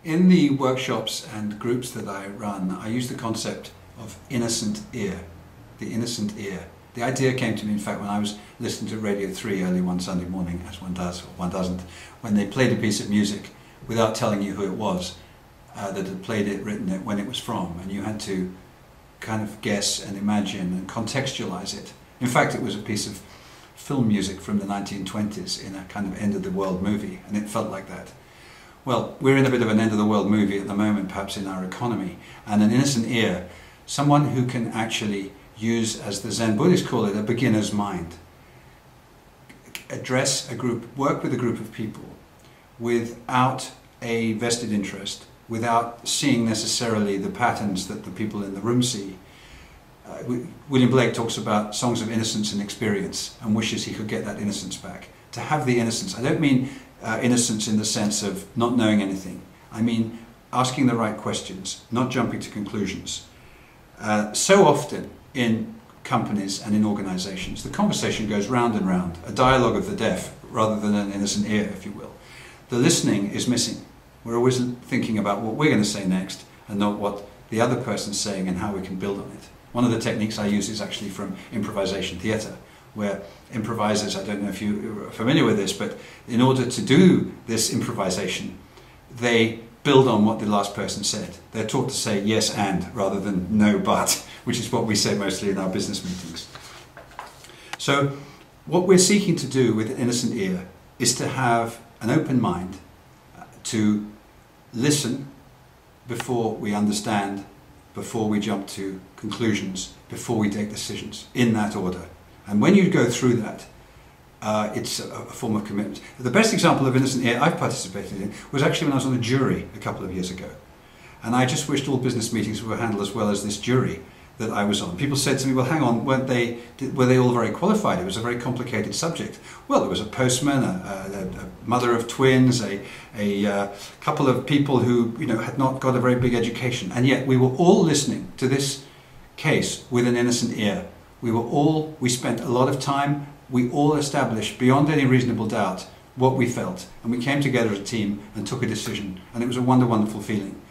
In the workshops and groups that I run, I use the concept of innocent ear, the innocent ear. The idea came to me, in fact, when I was listening to Radio 3 early one Sunday morning, as one does or one doesn't, when they played a piece of music without telling you who it was, that had played it, written it, when it was from, and you had to kind of guess and imagine and contextualize it. In fact, it was a piece of film music from the 1920s in a kind of end-of-the-world movie, and it felt like that. Well, we're in a bit of an end-of-the-world movie at the moment, perhaps in our economy, and an innocent ear, someone who can actually use, as the Zen Buddhists call it, a beginner's mind. Address a group, work with a group of people without a vested interest, without seeing necessarily the patterns that the people in the room see. William Blake talks about songs of innocence and experience and wishes he could get that innocence back. To have the innocence, I don't mean innocence in the sense of not knowing anything. I mean asking the right questions, not jumping to conclusions. So often in companies and in organizations, the conversation goes round and round, a dialogue of the deaf rather than an innocent ear, if you will. The listening is missing. We're always thinking about what we're going to say next and not what the other person's saying and how we can build on it. One of the techniques I use is actually from improvisation theatre, where improvisers, I don't know if you're familiar with this, but in order to do this improvisation, they build on what the last person said. They're taught to say yes and rather than no but, which is what we say mostly in our business meetings. So what we're seeking to do with an innocent ear is to have an open mind, to listen before we understand, before we jump to conclusions, before we take decisions, in that order. And when you go through that, it's a form of commitment. The best example of innocent ear I've participated in was actually when I was on a jury a couple of years ago. And I just wished all business meetings were handled as well as this jury that I was on. People said to me, well, hang on, were they all very qualified? It was a very complicated subject. Well, there was a postman, a mother of twins, a couple of people who had not got a very big education. And yet we were all listening to this case with an innocent ear. We spent a lot of time, we all established beyond any reasonable doubt what we felt. And we came together as a team and took a decision. And it was a wonderful feeling.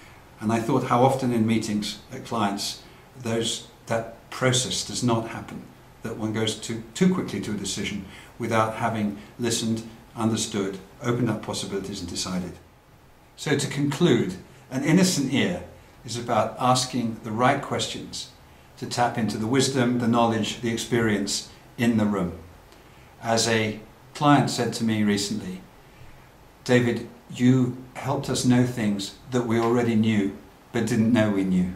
And I thought how often in meetings at clients, that process does not happen, that one goes too quickly to a decision without having listened, understood, opened up possibilities and decided. So to conclude, an innocent ear is about asking the right questions to tap into the wisdom, the knowledge, the experience in the room. As a client said to me recently, David, you helped us know things that we already knew but didn't know we knew.